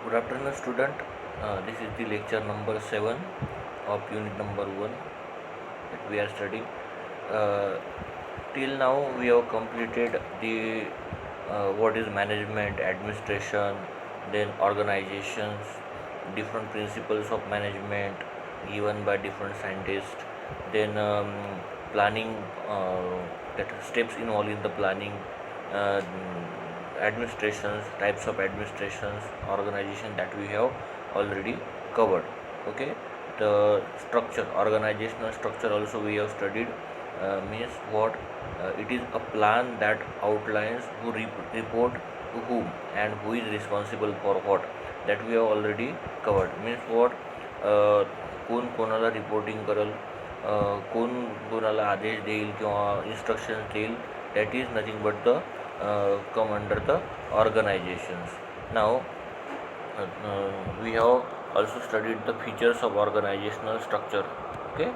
Good afternoon, student. This is the lecture number 7 of unit number 1 that we are studying. Uh, till now, we have completed the what is management, administration, then organizations, different principles of management given by different scientists, then planning, that steps involved in the planning, uh, administrations, types of administrations, organization that we have already covered. Okay, the structure, organizational structure also we have studied. Means what? It is a plan that outlines who report to whom and who is responsible for what, that we have already covered. Means what? कोण कोणाला reporting करेल, कोण कोणाला आदेश देईल किंवा instructions देईल, that is nothing but the come under the organizations. Now we have also studied the features of organizational structure. Okay,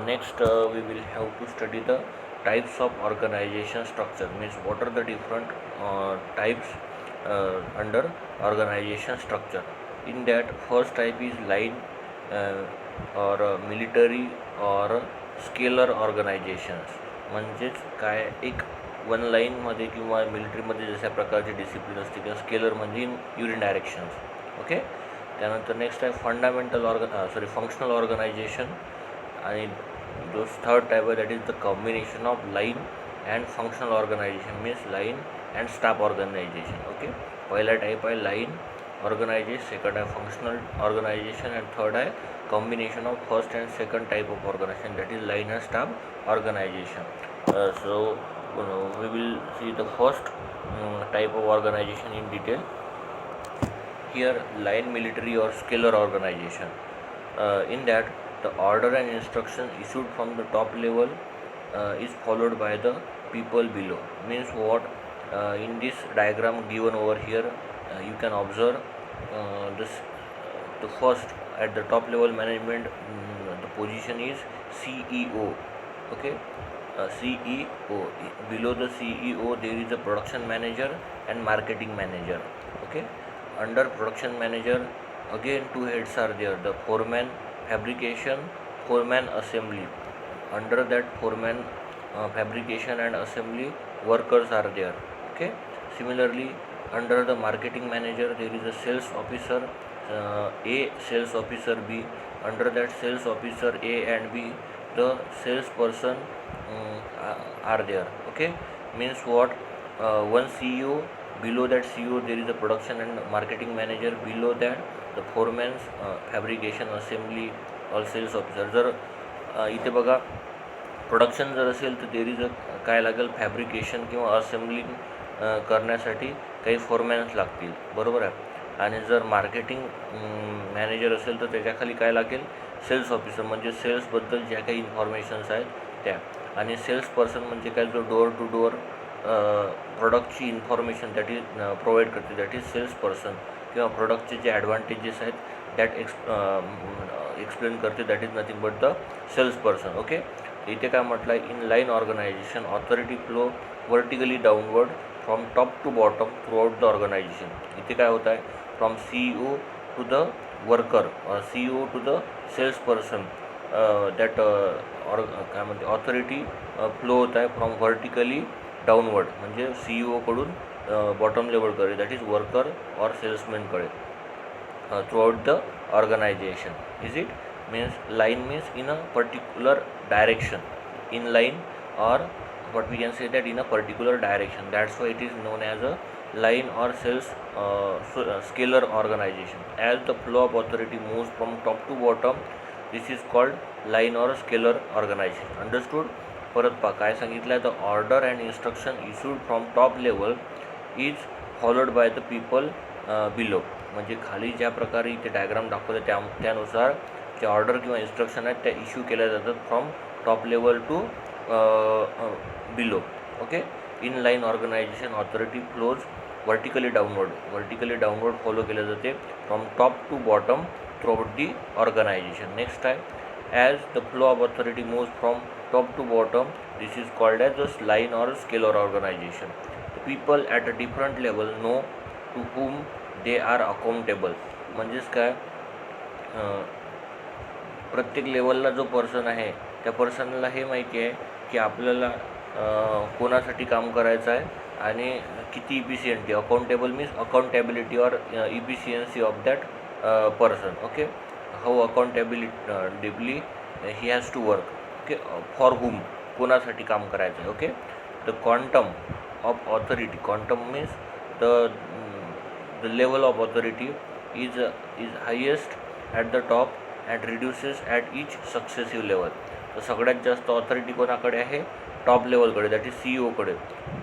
next we will have to study the types of organization structure. Means what are the different types under organization structure. In that, first type is line, or military or scalar organisations. म्हणजेच काय, एक one लाईनमध्ये किंवा मिलिटरीमध्ये जशा प्रकारची discipline असते, किंवा scalar म्हणजे इन युनिट डायरेक्शन्स. ओके, त्यानंतर नेक्स्ट आहे फंडामेंटल फंक्शनल ऑर्गनायझेशन. आणि जो थर्ड टाईप आहे that is the combination of line and functional organisation. Means line and staff organisation. Okay, पहिला टाईप आहे लाईन ऑर्गनायझेशन, सेकंड आहे फंक्शनल ऑर्गनायझेशन, अँड थर्ड आहे combination of first and second type of organization, that is line and staff organization. So we will see the first type of organization in detail. Here, line, military or scalar organization. In that, the order and instruction issued from the top level is followed by the people below. Means what? In this diagram given over here, you can observe this. The first, at the top level management, the position is CEO. Okay, CEO. Below the CEO there is a production manager and marketing manager. Okay, under production manager again two heads are there, the foreman fabrication, foreman assembly. Under that foreman fabrication and assembly, workers are there. Okay, similarly, under the marketing manager there is a sales officer, A, sales officer B. Under that sales officer A and B, the salesperson are there. Okay, means what? One CEO, below that CEO there is a production and marketing manager, below that the foreman's fabrication assembly or sales officer. जर इथे बघा, production जर असेल तर there is काय लागेल, fabrication किंवा असेंब्लिंग करण्यासाठी काही फोरमॅन्स लागतील, बरोबर आहे. आणि जर मार्केटिंग मॅनेजर असेल तर त्याच्याखाली काय लागेल, सेल्स ऑफिसर, म्हणजे सेल्सबद्दल ज्या काही इन्फॉर्मेशन्स आहेत त्या. आणि सेल्स पर्सन म्हणजे काय, जो डोअर टू डोअर प्रोडक्टची इन्फॉर्मेशन दॅट इज प्रोव्हाइड करते, दॅट इज सेल्स पर्सन. किंवा प्रोडक्टचे जे ॲडव्हान्टेजेस आहेत दॅट एक्सप्लेन करते, that is nothing but the sales person. Okay, इथे काय म्हटलं आहे, in line organisation authority flow vertically downward from top to bottom throughout the organisation. इथे काय होत आहे, from CEO to the worker, CEO to the sales person, that काय म्हणते ऑथॉरिटी फ्लो होत आहे फ्रॉम व्हर्टिकली डाऊनवर्ड, म्हणजे CEOकडून बॉटम लेवलकडे, दॅट इज वर्कर ऑर सेल्समॅनकडे, throughout the organisation. Is it? Means line means in a particular direction, in line or what we can say that in a particular direction. That's why it is known as a line or sales scalar organization. As the flow of authority moves from top to bottom, this is called line or scalar organization. Understood? परत पहा काय सांगितलं आहे, the order and instruction issued from top level is followed by the people below. म्हणजे खाली ज्या प्रकारे इथे डायग्राम दाखवते त्यानुसार जे ऑर्डर किंवा इन्स्ट्रक्शन आहेत त्या इश्यू केल्या जातात from top level to below. Okay, in line organization authority flows vertically downward follow केले जाते from top to bottom throughout the organization. Next time, as the flow of authority moves from top to bottom, this is called as a line or scalar organization. The people at a different level know to whom they are accountable. म्हणजेच काय, प्रत्येक लेवलला जो person आहे त्या पर्सनला हे माहिती आहे की आपल्याला कोणासाठी काम करायचं आहे आणि किती efficiency. Accountable means accountability or efficiency of that person. Okay, how accountability he has to work. Okay, for whom, कोणासाठी काम करायचं आहे. Okay, the quantum of authority, quantum means the level of authority is highest at the top and reduces at each successive level. तर सगळ्यात जास्त authority कोणाकडे आहे? Top लेवलकडे, दॅट इज CEO कडे.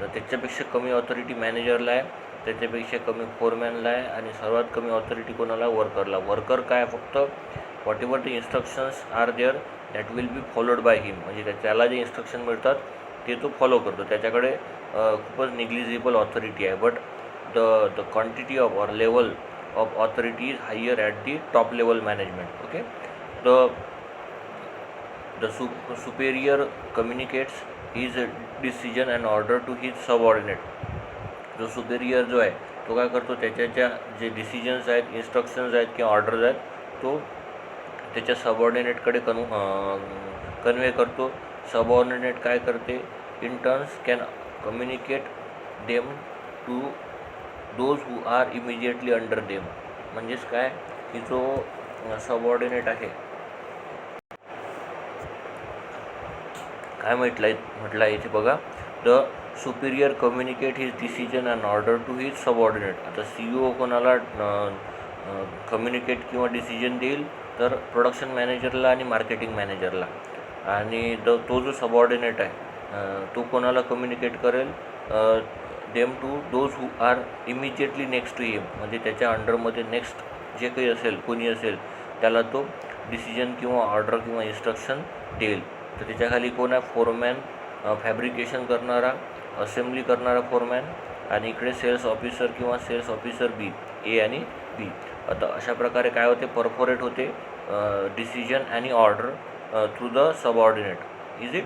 तर त्याच्यापेक्षा कमी ऑथॉरिटी मॅनेजरला आहे, त्याच्यापेक्षा कमी फोरमॅनला आहे आणि सर्वात कमी ऑथॉरिटी कोणाला? वर्करला. वर्कर काय, फक्त whatever the instructions are there that will be followed by him. म्हणजे त्याला जे इन्स्ट्रक्शन मिळतात ते तो फॉलो करतो. त्याच्याकडे खूपच निग्लिजिबल ऑथॉरिटी आहे. But the quantity of or level of authority is higher at the top level management. Okay, the superior communicates his decision and order to his subordinate. जो सुपेरियर जो आहे तो काय करतो, त्याच्या जे डिसिजन्स आहेत, इन्स्ट्रक्शन्स आहेत किंवा ऑर्डर्स आहेत तो त्याच्या सबऑर्डिनेटकडे कन्वे करतो. सबऑर्डिनेट काय करते, in turns can communicate them to those who are immediately under them. म्हणजेच काय की जो सबऑर्डिनेट आहे, काय म्हटलं आहे इथे बघा, the superior communicate his decision and order to his subordinate. आता CEO कोणाला कम्युनिकेट किंवा डिसिजन देईल, तर प्रोडक्शन मॅनेजरला आणि मार्केटिंग मॅनेजरला. आणि तो जो सबऑर्डिनेट आहे तो कोणाला कम्युनिकेट करेल, them to those who are immediately next to him. म्हणजे त्याच्या अंडरमध्ये नेक्स्ट जे काही असेल, कोणी असेल, त्याला तो डिसिजन किंवा ऑर्डर किंवा इन्स्ट्रक्शन देईल. तर त्याच्याखाली कोण आहे? फोरमॅन, फॅब्रिकेशन करणारा, असेंब्ली करणारा फोरमॅन, आणि इकडे सेल्स ऑफिसर किंवा सेल्स ऑफिसर B, A आणि B. आता अशा प्रकारे काय होते, परफोरेट होते डिसिजन आणि order through the subordinate. Is it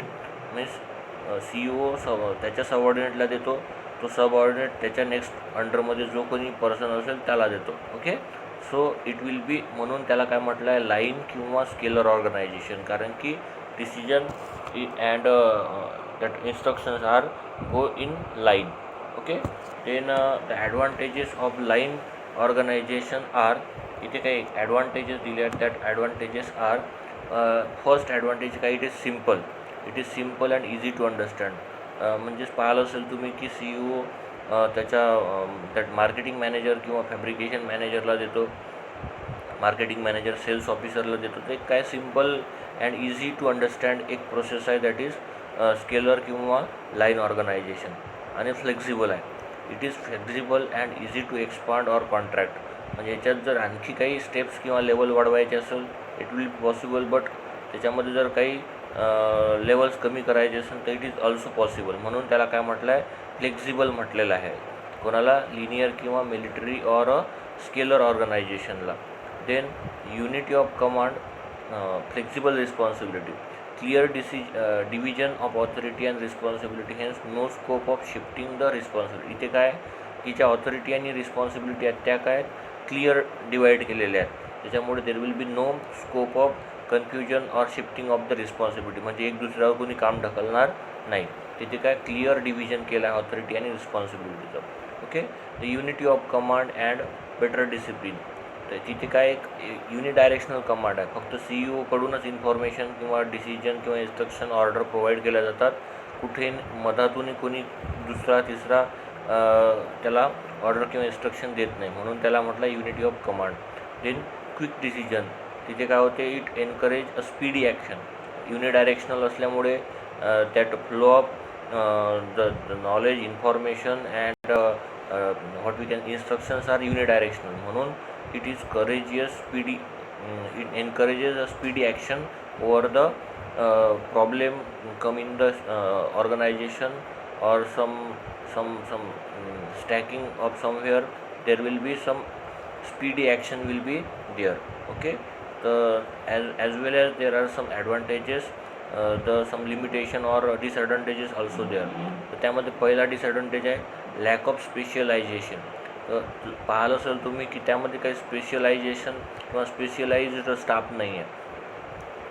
means CEO त्याच्या सबऑर्डिनेटला देतो, तो सबऑर्डिनेट त्याच्या नेक्स्ट अंडरमध्ये जो कोणी पर्सन असेल त्याला देतो. Okay, so it will be, म्हणून त्याला काय म्हटलं आहे, लाईन किंवा स्केलर ऑर्गनायझेशन. कारण की decision and that instructions are go in line. Okay, then the advantages of line organisation are, इथे काही ॲडव्हान्टेजेस दिले आहेत. That advantages are, first advantage काय, it is simple and easy to understand. म्हणजेच पाहिलं असेल तुम्ही की CEO त्याच्या मार्केटिंग मॅनेजर किंवा फॅब्रिकेशन मॅनेजरला देतो, मार्केटिंग मॅनेजर सेल्स ऑफिसरला देतो. ते काय simple and easy to understand एक प्रोसेस आहे, दॅट इज स्केलर किंवा लाईन ऑर्गनायझेशन. आणि फ्लेक्झिबल आहे. It is flexible and easy to expand or contract. म्हणजे याच्यात जर आणखी काही स्टेप्स किंवा लेवल वाढवायचे असेल, इट विल पॉसिबल. बट त्याच्यामध्ये जर काही लेवल्स कमी करायचे असेल तर इट इज ऑल्सो पॉसिबल. म्हणून त्याला काय म्हटलं आहे, फ्लेक्झिबल म्हटलेलं आहे. कोणाला? लिनियर किंवा मिलिटरी ऑर स्केलर ऑर्गनायझेशनला. Then unity of command, flexible responsibility, clear division of authority and responsibility, hence no scope of shifting the responsibility. इथे काय की ज्या ऑथॉरिटी आणि रिस्पॉन्सिबिलिटी आहेत त्या काय क्लिअर डिवाईड केलेल्या आहेत. त्याच्यामुळे there will be no scope of confusion or shifting of the responsibility. म्हणजे एक दुसऱ्यावर कोणी काम ढकलणार नाही. तिथे काय क्लिअर डिव्हिजन केलं आहे ऑथॉरिटी आणि रिस्पॉन्सिबिलिटीचं. Okay, the unity of command and better discipline. तर तिथे काय एक युनिडायरेक्शनल कमांड आहे. फक्त CEO कडूनच इन्फॉर्मेशन किंवा डिसिजन किंवा इन्स्ट्रक्शन ऑर्डर प्रोव्हाइड केल्या जातात. कुठे मधातूनही कोणी दुसरा तिसरा त्याला ऑर्डर किंवा इन्स्ट्रक्शन देत नाही. म्हणून त्याला म्हटलं unity of command. Then quick decision. तिथे काय होते, it encourage a speedy action. Unidirectional असल्यामुळे that flow of the knowledge, information and what we can instructions are unidirectional. म्हणून it is speedy, it encourages a speedy action over the problem come in the organisation or some stacking of somewhere, there will be some speedy action will be there. Okay, as well as there are some advantages, some limitation or disadvantages also there. तर त्यामध्ये पहिला disadvantage आहे lakh of specialisation. तर पाहिलं असेल तुम्ही की त्यामध्ये काही स्पेशलायझेशन किंवा स्पेशलाइज्ड स्टाफ नाही आहे,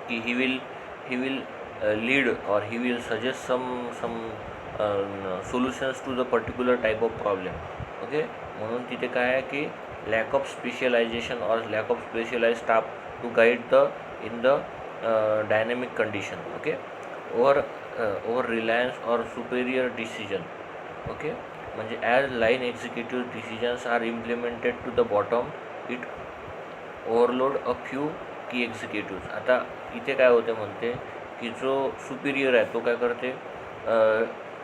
की ही will lead or he will suggest some solutions to the particular type of problem. Okay, म्हणून तिथे काय आहे की lack of specialisation or lack of specialise staff to guide the in the dynamic condition. Okay, over reliance or superior decision. Okay, म्हणजे as line executive decisions are implemented to the bottom it overload a few key executive. आता इथे काय होते म्हणते की जो Superior आहे तो काय करते,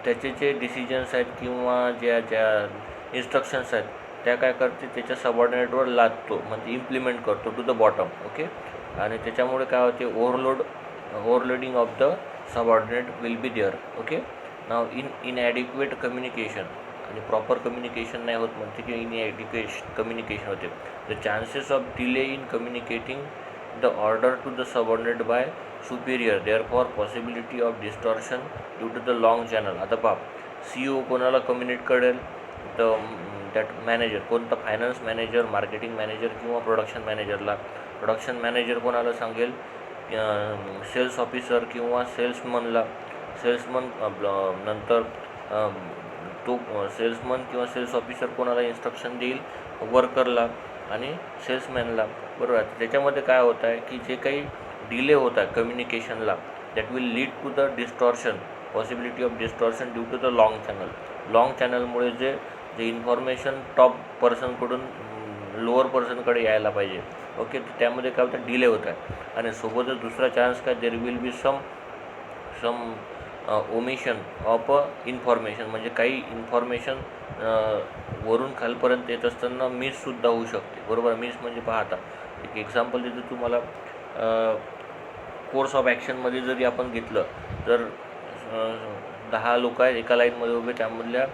त्याचे जे डिसिजन्स आहेत किंवा ज्या इन्स्ट्रक्शन्स आहेत त्या काय करते त्याच्या सबऑर्डिनेटवर लादतो, म्हणजे इम्प्लिमेंट करतो टू द बॉटम. ओके, आणि त्याच्यामुळे काय होते overloading of the subordinate will be there. Okay, नाव इनॲडिक्वेट कम्युनिकेशन, आणि प्रॉपर कम्युनिकेशन नाही होत म्हणते की इनॲडिक्वेट कम्युनिकेशन होते. The chances of delay in communicating the order to the subordinate by superior, therefore possibility of distortion due to the long channel. आता पाप CEO कोणाला कम्युनिकेट करेल, तर दॅट मॅनेजर कोणता, फायनान्स मॅनेजर, मार्केटिंग मॅनेजर किंवा production मॅनेजरला. Production manager कोणाला सांगेल, सेल्स ऑफिसर किंवा सेल्समनला. सेल्समन नंतर तो सेल्समन किंवा सेल्स ऑफिसर कोणाला इन्स्ट्रक्शन देईल, वर्करला आणि सेल्समॅनला. बरोबर आहे. त्याच्यामध्ये काय होत आहे की जे काही डिले होत आहे कम्युनिकेशनला, that will lead to the distortion, possibility of distortion due to the long channel. Long चॅनलमुळे जे इन्फॉर्मेशन टॉप पर्सनकडून लोअर पर्सनकडे यायला पाहिजे. ओके, तर त्यामध्ये काय होतं, डिले होत आहे. आणि सोबतच दुसरा चान्स काय, there will be some omission of information, म्हणजे काही इन्फॉर्मेशन वरून खालपर्यंत येत असताना मिससुद्धा होऊ शकते. बरोबर, मिस म्हणजे पाहता एक एक्झाम्पल देतो तुम्हाला. कोर्स ऑफ ॲक्शनमध्ये जरी आपण घेतलं तर 10 लोक आहेत एका लाईनमध्ये उभे, त्यामधल्या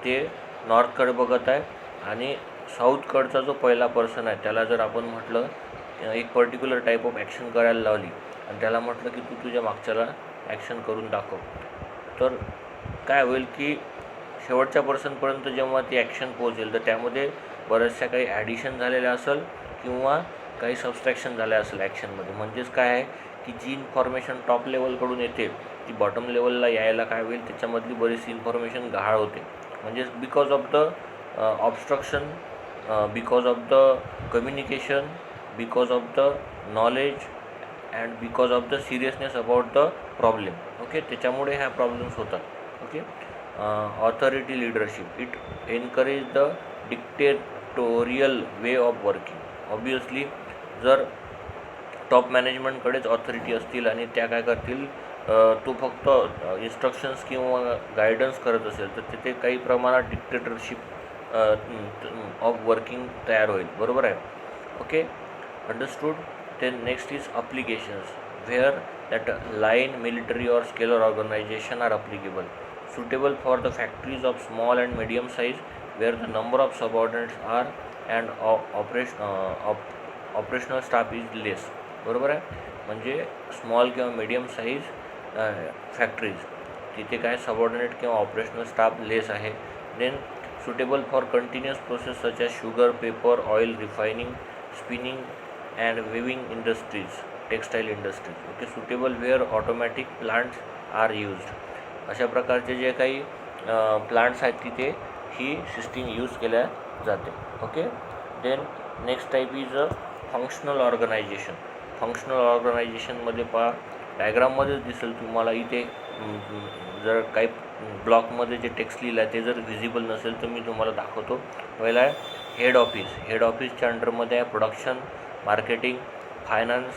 ते नॉर्थकडे बघत आहे आणि साऊथकडचा जो पहिला पर्सन आहे त्याला जर आपण म्हटलं एक पर्टिक्युलर टाईप ऑफ ॲक्शन करायला लावली आणि त्याला म्हटलं की तू तुझ्या मागच्याला ॲक्शन करून दाखव, तर काय होईल की शेवटच्या पर्सनपर्यंत जेव्हा ती ॲक्शन पोहोचेल तर त्यामध्ये बऱ्याचशा काही ॲडिशन झालेल्या असेल किंवा काही सबस्ट्रॅक्शन झाल्या असेल ॲक्शनमध्ये. म्हणजेच काय आहे की जी इन्फॉर्मेशन टॉप लेवलकडून येते ती बॉटम लेवलला यायला काय होईल, त्याच्यामधली बरीचशी इन्फॉर्मेशन गहाळ होते. म्हणजेच because of the obstruction, because of the communication, because of the knowledge and because of the seriousness about the problem. Okay, त्याच्यामुळे ह्या प्रॉब्लेम्स होतात. Okay, authority leadership, it encourage the dictatorial way of working. Obviously जर top मॅनेजमेंटकडेच authority असतील आणि त्या काय करतील, तो फक्त इन्स्ट्रक्शन्स किंवा गायडन्स करत असेल तर तिथे काही प्रमाणात डिक्टेटरशिप ऑफ वर्किंग तयार होईल. बरोबर आहे. Okay, understood. then next is applications where that line, military or scalar organization are applicable, suitable for the factories of small and medium size where the number of subordinates are and operational staff is less. बरोबर आहे. म्हणजे small किंवा medium size factories तिथे काय subordinate किंवा operational staff less आहे. Then suitable for continuous process such as sugar, paper, oil refining, spinning and weaving industries, textile industries. Okay, suitable where automatic plants are used. अशा प्रकारचे जे काही plants आहेत तिथे ही सिस्टीम यूज केल्या जाते. Okay, then next type is a functional organisation. Functional ऑर्गनायझेशनमध्ये पहा, डायग्राममध्येच दिसेल तुम्हाला. इथे जर काही ब्लॉकमध्ये जे टेक्स्ट लिहिलं आहे ते जर व्हिजिबल नसेल तर मी तुम्हाला दाखवतो. पहिला आहे हेड ऑफिस. हेड ऑफिसच्या अंडरमध्ये आहे प्रोडक्शन, मार्केटिंग, फायनान्स,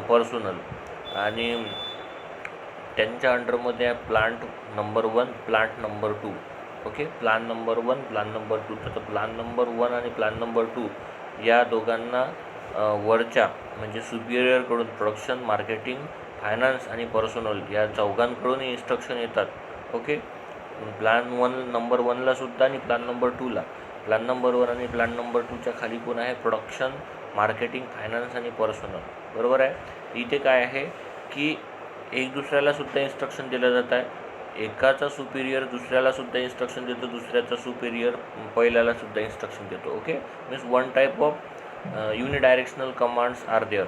पर्सनल, आणि त्यांच्या अंडरमध्ये आहे plant number 1, plant number 2. Okay, plan number 1, plan number 2. तर प्लान नंबर 1 आणि प्लान नंबर 2 या दोघांना वरच्या म्हणजे सुपिरियरकडून प्रोडक्शन, मार्केटिंग, फायनान्स आणि पर्सनल या चौघांकडून इन्स्ट्रक्शन येतात. ओके, प्लान नंबर 1ला सुद्धा आणि प्लान नंबर 2ला. प्लान नंबर 1 आणि प्लान नंबर 2च्या खाली कोण आहे, प्रोडक्शन, मार्केटिंग, फायनान्स आणि पर्सनल. बरोबर आहे. इथे काय आहे की एक दुसऱ्याला सुद्धा इन्स्ट्रक्शन दिलं जात आहे. एकाचा सुपिरियर दुसऱ्याला सुद्धा इन्स्ट्रक्शन देतो, दुसऱ्याचा सुपिरियर पहिल्याला सुद्धा इन्स्ट्रक्शन देतो. Okay, means one type of unidirectional commands are there,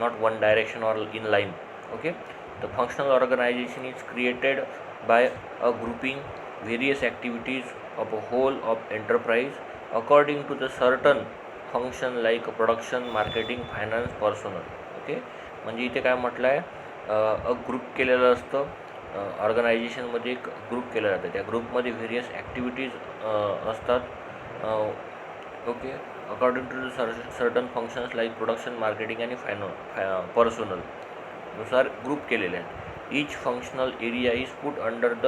not one direction or in line. Okay, the functional organization is created by a grouping various activities of a whole of enterprise according to the certain function like production, marketing, finance, personal. Okay, म्हणजे इथे काय म्हटलं आहे, group केलेलं असतं ऑर्गनायझेशनमध्ये, एक group केलं जातं, त्या ग्रुपमध्ये व्हेरियस ॲक्टिव्हिटीज असतात. Okay, according to the certain functions like production, marketing आणि पर्सनल नुसार ग्रुप केलेले आहेत. Each functional area is put under the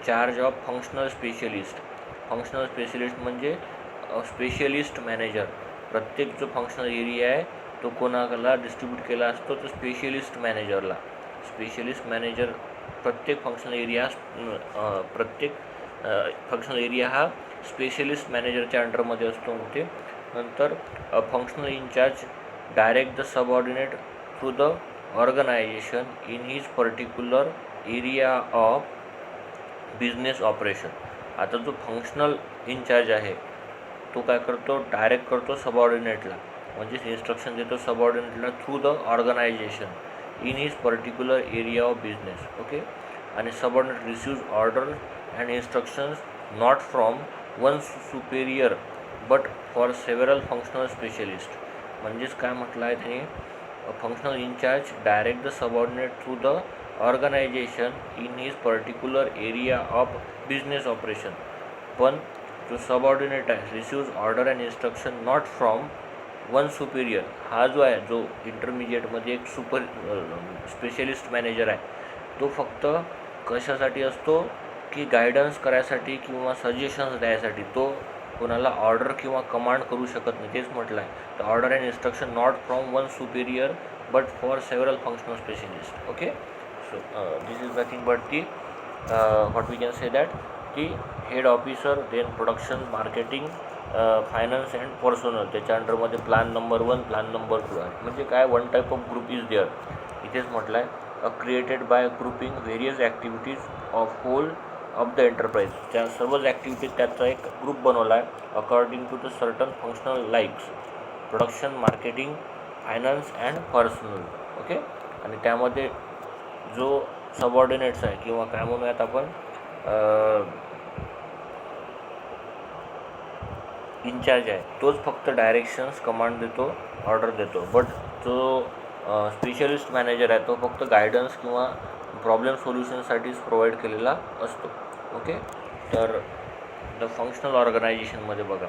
charge of functional specialist. Functional specialist म्हणजे स्पेशलिस्ट मॅनेजर. प्रत्येक जो फंक्शनल एरिया आहे तो कोणाला डिस्ट्रीब्यूट केला असतो, तर स्पेशलिस्ट मॅनेजरला. स्पेशलिस्ट मॅनेजर प्रत्येक फंक्शनल एरिया हा स्पेशलिस्ट मॅनेजरच्या अंडरमध्ये असतो. होते नंतर functional in-charge direct the subordinate through the organisation in his particular area of business operation. आता जो फंक्शनल इन्चार्ज आहे तो काय करतो, डायरेक्ट करतो सबऑर्डिनेटला, म्हणजे इन्स्ट्रक्शन देतो सबऑर्डिनेटला through the organisation in his particular area of business. Okay, आणि subordinate receives order and instructions not from one superior but for several functional specialist. म्हणजेच काय म्हटलं आहे त्यांनी, functional in-charge direct the subordinate through the organisation in his particular area of business operation. पण जो subordinate आहे receives order and instruction not from one superior, हा जो आहे, जो इंटरमिजिएटमध्ये एक स्पेशलिस्ट मॅनेजर आहे, तो फक्त कशासाठी असतो की गायडन्स करायसाठी किंवा सजेशन्स द्यायसाठी. तो कोणाला ऑर्डर किंवा कमांड करू शकत नाही. तेच म्हटलं आहे, the order and instruction not from one superior but for several functional specialist. Okay, so this is nothing but the what we can say that की head officer, then production, marketing, finance and personal, त्याच्या अंडरमध्ये plan number 1, plan number 2 आहे. म्हणजे काय, one type of group is there. इथेच म्हटलं आहे, created by grouping various activities of whole of the enterprise. त्या सर्वच ॲक्टिव्हिटीज त्याचा एक ग्रुप बनवला आहे according to the certain functional likes production, marketing, finance and personal. Okay, आणि त्यामध्ये जो सबऑर्डिनेट्स आहे किंवा काय म्हणूयात आपण इन्चार्ज आहे, तोच फक्त डायरेक्शन्स, कमांड देतो, ऑर्डर देतो. बट जो स्पेशलिस्ट मॅनेजर आहे तो फक्त गायडन्स किंवा प्रॉब्लेम सोल्युशनसाठीच प्रोव्हाइड केलेला असतो. ओके, तर द फंक्शनल ऑर्गनायझेशनमध्ये बघा,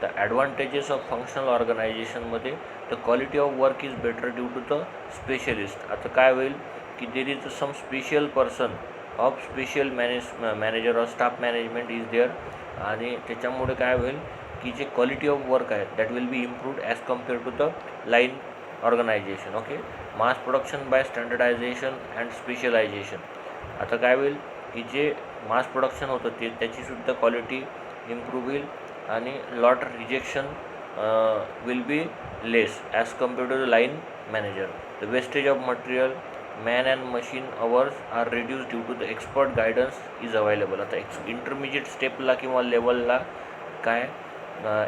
द ॲडव्हान्टेजेस ऑफ फंक्शनल ऑर्गनायझेशनमध्ये the quality of work is better due to the specialist. आता काय होईल की there is some special person of special manager or staff management is there, आणि त्याच्यामुळे काय होईल की जे क्वालिटी ऑफ वर्क आहे that will be improved as compare to the line organisation. Okay, mass production by standardisation and specialisation. आता काय होईल की जे मास प्रोडक्शन होतं ते त्याचीसुद्धा क्वालिटी इम्प्रूव्ह होईल आणि lot rejection will be less as compare to the line manager. The wastage of material, man and machine hours are reduce due to the expert guidance is available. आता intermediate स्टेपला किंवा लेवलला काय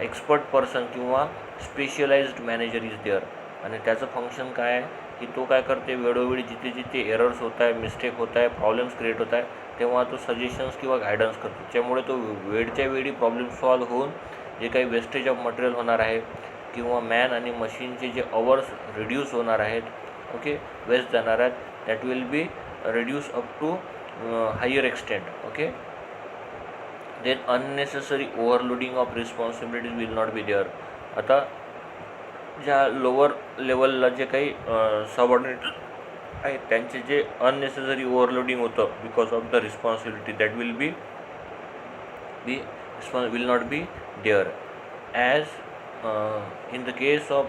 expert person किंवा specialised manager is there, आणि त्याचं function काय आहे की तो काय करते, वेळोवेळी जिथे जिथे एरर्स होत आहे, मिस्टेक होत आहे, प्रॉब्लेम्स क्रिएट होत आहे, तेव्हा तो सजेशन्स किंवा गायडन्स करतो. त्यामुळे तो वेळच्या वेळी प्रॉब्लेम सॉल्व्ह होऊन जे काही वेस्टेज ऑफ मटेरियल होणार आहे किंवा मॅन आणि मशीनचे जे अवर्स रिड्यूस होणार आहेत, ओके, वेस्ट जाणार आहेत, that will be reduce up to higher extent. Okay, then unnecessary overloading of responsibilities will not be there. आता ज्या लोअर लेवलला जे काही सबऑर्डिनेट आहेत त्यांचे जे अननेसेसरी ओव्हरलोडिंग होतं because of the responsibility, that will not be there as in the case of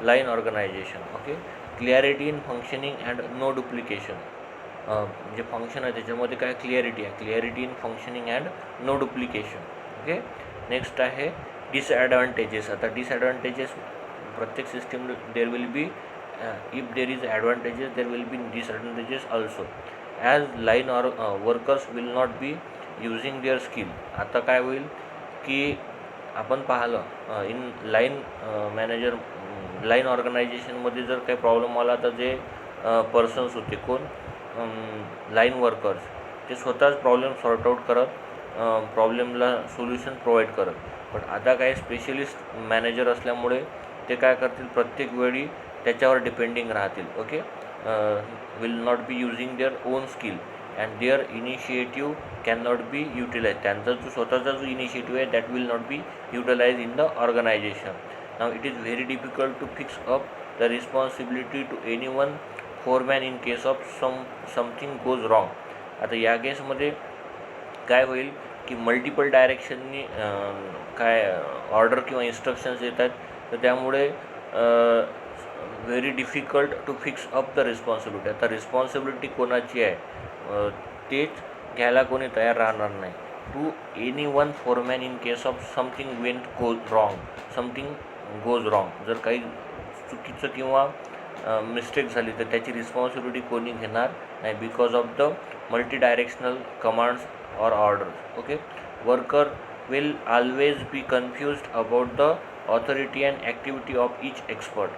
line organisation. Okay, clarity in functioning and no duplication. जे फंक्शन आहे त्याच्यामध्ये काय क्लिअरिटी आहे, clarity in functioning and no duplication. Okay, next आहे disadvantages. आता disadvantages प्रत्येक system there will be if there is advantages there will be disadvantages also. As line workers will not be using there skill. आता काय होईल की आपण पाहिलं in line manager line ऑर्गनायझेशनमध्ये जर काही प्रॉब्लेम आला तर जे पर्सन्स होते कोण लाईन वर्कर्स ते स्वतःच प्रॉब्लेम सॉर्ट आऊट करत प्रॉब्लेमला सोल्युशन प्रोव्हाइड करत. पण आता काही स्पेशलिस्ट मॅनेजर असल्यामुळे ते काय करतील प्रत्येक वेळी त्याच्यावर डिपेंडिंग राहतील. Okay, will not be using their own skill and their initiative can not be utilise. त्यांचा जो स्वतःचा जो इनिशिएटिव्ह आहे that will not be utilise in the organisation. Now it is very difficult to fix up the responsibility to any one foreman in case of something goes wrong. आता या केसमध्ये काय होईल की मल्टिपल डायरेक्शननी काय ऑर्डर किंवा instructions येत आहेत, तर त्यामुळे very difficult to fix up the responsibility. आता रिस्पॉन्सिबिलिटी कोणाची आहे तेच घ्यायला कोणी तयार राहणार नाही. To any one foreman in case of something went goes wrong. जर काही चुकीचं किंवा मिस्टेक झाली तर त्याची रिस्पॉन्सिबिलिटी कोणी घेणार नाही because of the multi directional commands or orders. Okay, worker will always be confused about the authority and activity of each expert.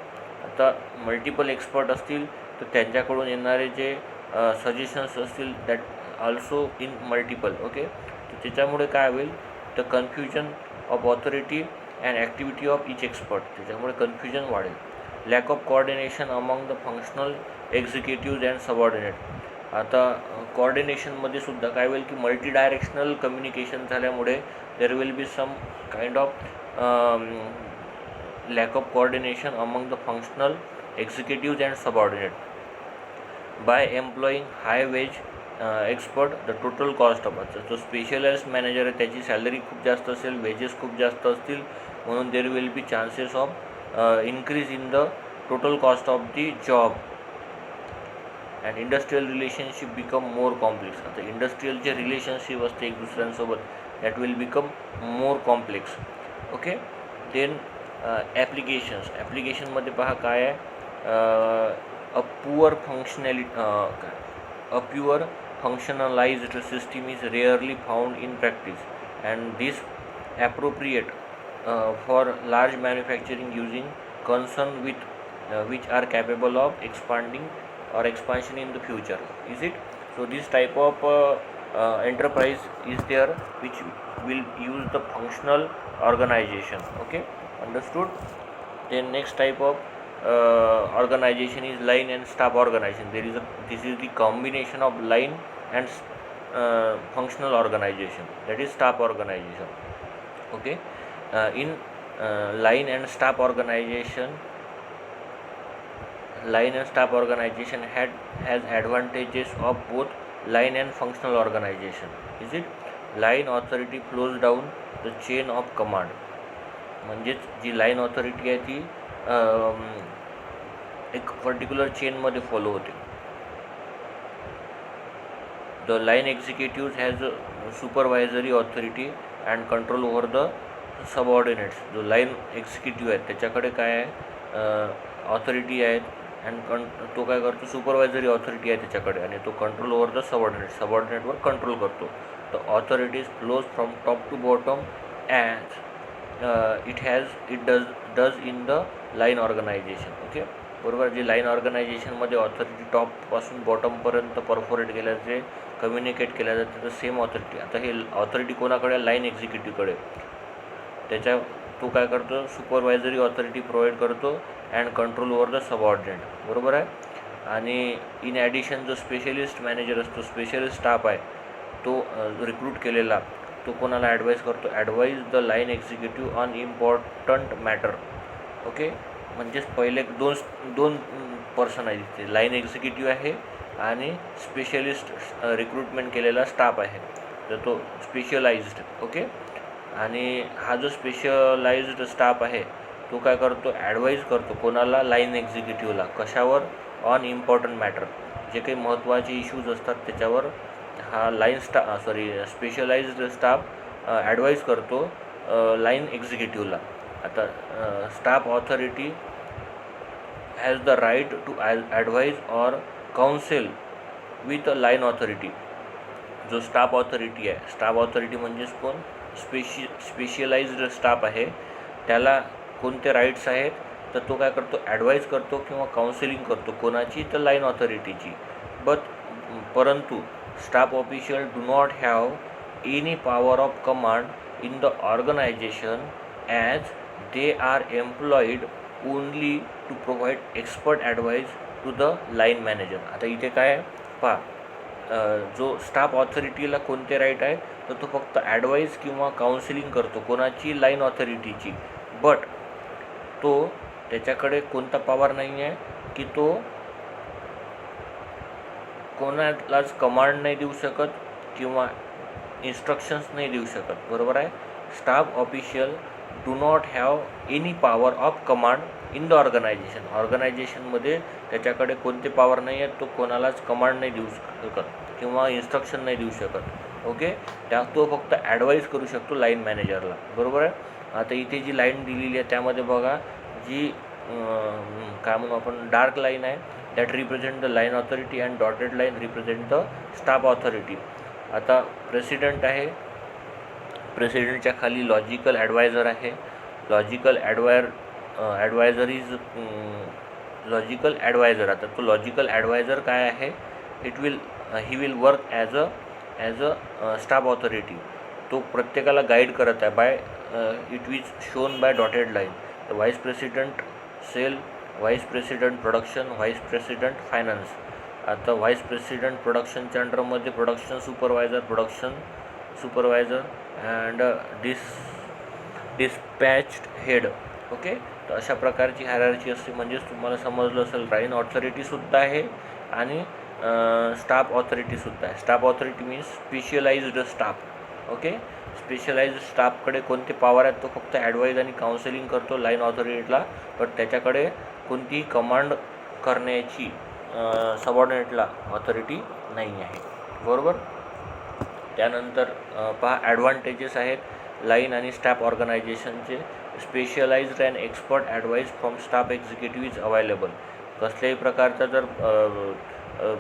आता मल्टिपल एक्सपर्ट असतील तर त्यांच्याकडून येणारे जे सजेशन्स असतील that also in multiple. Okay, तर त्याच्यामुळे काय होईल the confusion of authority and activity of each expert. त्याच्यामुळे कन्फ्युजन वाढेल. Lack of coordination among the functional executives and subordinate. आता कोऑर्डिनेशनमध्ये सुद्धा काय होईल की मल्टी डायरेक्शनल कम्युनिकेशन झाल्यामुळे there will be some kind of lack of coordination among the functional executives and subordinate. By employing high wage expert the total cost of. जो specialised manager आहे त्याची सॅलरी खूप जास्त असेल, वेजेस खूप जास्त असतील, म्हणून there will be chances of increase in the total cost of the job. And industrial relationship become more complex. आता इंडस्ट्रियल जे रिलेशनशिप असते एक दुसऱ्यांसोबत that will become more complex. Okay, then ॲप्लिकेशनमध्ये पहा काय आहे a pure functionalised system is rarely found in practice and this appropriate for large manufacturing using concern which are capable of expanding or expansion in the future. Is it? So this type of enterprise is there which will use the functional organization. Okay, understood. Then next type of organization is line and staff organization. This is the combination of line and functional organization, that is staff organization. Okay, in line and staff organization has advantages of both line and functional organization. Is it? Line authority flows down the chain of command. म्हणजेच जी line authority आहे ती एक particular चेनमध्ये follow होते. The line executive has supervisory authority and control over the subordinates. जो line executive आहे त्याच्याकडे काय आहे ऑथॉरिटी आहेत अँड तो काय करतो सुपरवायझरी ऑथॉरिटी आहे त्याच्याकडे आणि तो कंट्रोल ओव्हर द सबऑर्डिनेटवर कंट्रोल करतो. The authorities flows from top to bottom as it does in the line organisation. Okay, बरोबर. जे लाईन ऑर्गनायझेशनमध्ये ऑथॉरिटी टॉपपासून बॉटमपर्यंत परफॉरेट केल्या जे कम्युनिकेट केल्या जाते तर सेम ऑथॉरिटी. आता हे ऑथॉरिटी कोणाकडे लाईन एक्झिक्युटिव्हकडे त्याच्या तो काय करतो सुपरवायझरी ऑथॉरिटी प्रोव्हाइड करतो and control over the subordinate. बरोबर आहे. आणि इन ॲडिशन जो स्पेशलिस्ट मॅनेजर असतो स्पेशलिस्ट स्टाफ आहे तो रिक्रूट केलेला तो कोणाला ॲडवाईज करतो advise the line executive on important matter. Okay, म्हणजेच पहिले दोन पर्सन आहे तिथे लाईन एक्झिक्युटिव्ह आहे आणि स्पेशलिस्ट रिक्रूटमेंट केलेला स्टाफ आहे तर तो स्पेशलाइज्ड. ओके, आणि हा जो स्पेशलाइज्ड स्टाफ आहे तो काय करतो ॲडवाईज करतो कोणाला लाईन एक्झिक्युटिव्हला कशावर ऑन इम्पॉर्टंट मॅटर. जे काही महत्त्वाचे इश्यूज असतात त्याच्यावर हा स्पेशलाइज्ड स्टाफ ॲडवाईज करतो लाईन एक्झिक्युटिव्हला. आता staff authority has the right to advise or counsel with a line authority. जो स्टाफ ऑथॉरिटी आहे, स्टाफ ऑथॉरिटी म्हणजेच कोण, स्पेशलाइज्ड स्टाफ आहे, त्याला कोणते राईट्स आहेत, तर तो काय करतो, ॲडवाईज करतो किंवा काउन्सिलिंग करतो. कोणाची, तर लाईन ऑथॉरिटीची. परंतु staff official do not have any power of command in the organisation as they are employed only to provide expert advise to the line manager. आता इथे काय पहा, जो स्टाफ ऑथॉरिटीला कोणते राईट आहे, तर तो फक्त ॲडवाईज किंवा काउन्सिलिंग करतो कोणाची, लाईन ऑथॉरिटीची. बट तो त्याच्याकडे कोणता पॉवर नाही आहे की तो कोणालाच कमांड नाही देऊ शकत किंवा इन्स्ट्रक्शन्स नाही देऊ शकत. बरोबर आहे. Staff official do not have any power of command in the organisation. ऑर्गनायझेशनमध्ये त्याच्याकडे कोणते पॉवर नाही आहेत, तो कोणालाच कमांड नाही देऊ शकत किंवा इन्स्ट्रक्शन नाही देऊ शकत. ओके. तो फक्त ॲडवाईज करू शकतो लाईन मॅनेजरला. बरोबर आहे. आता इथे जी लाईन दिलेली आहे त्यामध्ये बघा, जी काय म्हणू आपण, डार्क लाईन आहे, that represent the line authority and dotted line represent the staff authority. आता प्रेसिडेंट आहे, प्रेसिडेंटच्या खाली लॉजिकल ॲडवायझर आहे. Logical adviser is logical adviser. आता तो लॉजिकल ॲडवायझर काय आहे, he will work as a staff authority. तो प्रत्येकाला गाईड करत आहे by it is shown by dotted line. तर vice president sale, vice president production, vice president finance. आता व्हाईस प्रेसिडेंट प्रोडक्शनच्या अंडरमध्ये production supervisor and dispatched head. Okay. तर अशा प्रकारची हायरार्की असते. म्हणजेच तुम्हाला समजलं असेल, लाईन ऑथॉरिटीसुद्धा आहे आणि स्टाफ ऑथॉरिटीसुद्धा आहे. Staff authority means specialised staff. Okay. Specialised स्टाफकडे कोणते पॉवर आहेत, तो फक्त ॲडवाईज आणि काउन्सिलिंग करतो लाईन ऑथॉरिटीला, पण त्याच्याकडे कोणतीही कमांड करण्याची सबऑर्डिनेटला ऑथॉरिटी नाही आहे. बरोबर. त्यानंतर पहा, ॲडव्हान्टेजेस आहेत लाईन आणि स्टाफ ऑर्गनायझेशनचे. Specialised and expert advise from staff executive is available. कसल्याही प्रकारचा जर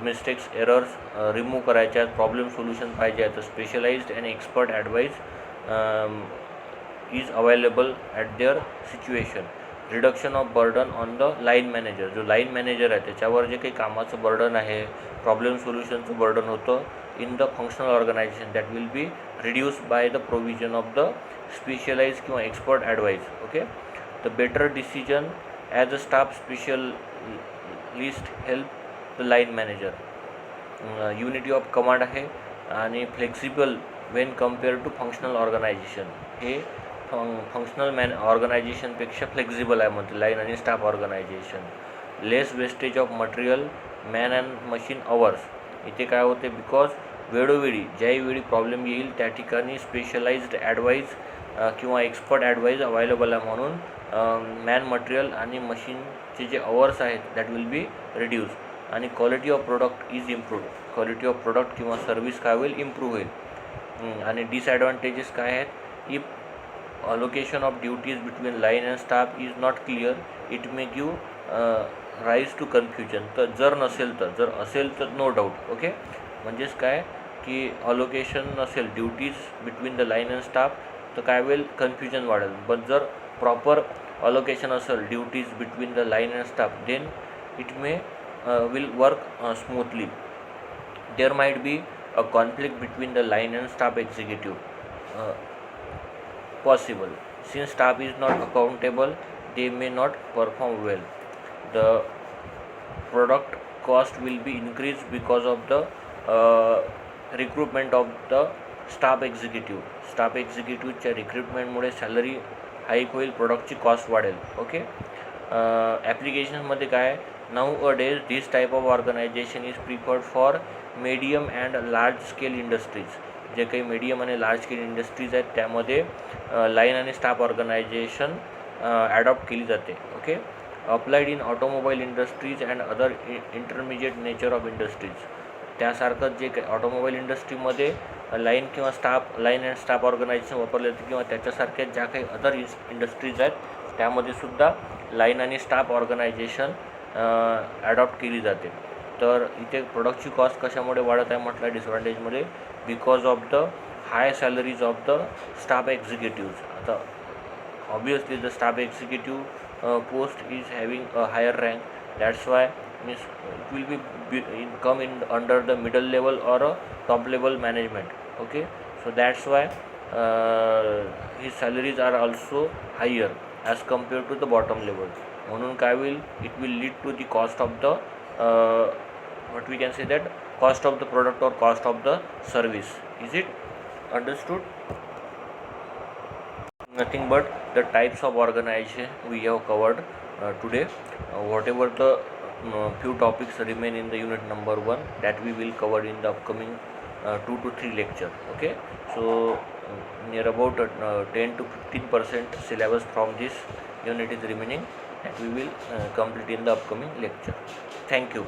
मिस्टेक्स, एरर्स रिमूव्ह करायच्या, प्रॉब्लेम सोल्युशन पाहिजे आहे, तर specialised and expert advise is available at their situation. Reduction of burden on the line manager. जो line manager आहे त्याच्यावर जे काही कामाचं बर्डन आहे, प्रॉब्लेम सोल्युशनचं बर्डन होतं in the functional organisation, that will be reduce by the provision of the specialise किंवा expert advise. Okay. The better decision as a staff specialist help the line manager. Unity of command आहे आणि flexible when compare to functional organisation. हे functional ऑर्गनायझेशनपेक्षा flexible आहे म्हणते line आणि staff organisation. Less wastage of material, man and machine hours. इथे काय होते, बिकॉज वेळोवेळी ज्याही वेळी प्रॉब्लेम येईल त्या ठिकाणी स्पेशलाइज्ड ॲडवाईज किंवा एक्सपर्ट ॲडवाईज अवेलेबल आहे, म्हणून मॅन मटेरियल आणि मशीनचे जे अवर्स आहेत दॅट विल बी रिड्यूस. आणि quality of product is improved. Quality of product किंवा सर्व्हिस काय होईल, इम्प्रूव्ह होईल. आणि डिसॲडव्हान्टेजेस काय आहेत, if allocation of duties between line and staff is not clear, it may give rise to confusion. तर जर नसेल तर, जर असेल तर नो डाऊट. ओके. म्हणजेच काय की अलोकेशन नसेल duties between the line and staff, तर काय होईल, कन्फ्युजन वाढेल. पण जर प्रॉपर अलोकेशन असेल duties between the line and staff, then it may will work smoothly. There might be a conflict between the line and staff executive possible. Since staff is not accountable, they may not perform well. The product cost will be increased because of the recruitment of the staff executive. Staff executiveच्या रिक्रुटमेंटमुळे salary hike होईल, प्रोडक्टची cost वाढेल. Okay. ॲप्लिकेशनमध्ये काय, nowadays this type of organisation is preferred for medium and large scale industries. जे काही medium आणि लार्ज स्केल इंडस्ट्रीज आहेत त्यामध्ये लाईन आणि स्टाफ ऑर्गनायझेशन ॲडॉप्ट केली जाते. Okay. Applied in automobile industries and other intermediate nature of industries. त्यासारखं जे काही ऑटोमोबाईल इंडस्ट्रीमध्ये लाईन किंवा लाईन अँड स्टाफ ऑर्गनायझेशन वापरले जाते, किंवा त्याच्यासारख्या ज्या काही अदर इंडस्ट्रीज आहेत त्यामध्ये सुद्धा लाईन आणि स्टाफ ऑर्गनायझेशन ॲडॉप्ट केली जाते. तर इथे प्रोडक्टची कॉस्ट कशामुळे वाढत आहे म्हटलं डिसएडव्हान्टेजमध्ये, because of the high salaries of the staff executives. आता obviously the staff executive post is having a higher rank, that's why means it will be come in under the middle level or a top level management. Okay, so that's why his salaries are also higher as compared to the bottom level. म्हणून काय होईल, it will lead to the cost of the what we can say that cost of the product or cost of the service. Is it understood? Nothing but the types of organization we have covered today. Whatever the few topics remain in the unit number 1, that we will cover in the upcoming 2 to 3 lecture. Okay, so near about 10 to 15% syllabus from this unit is remaining, that we will complete in the upcoming lecture. Thank you.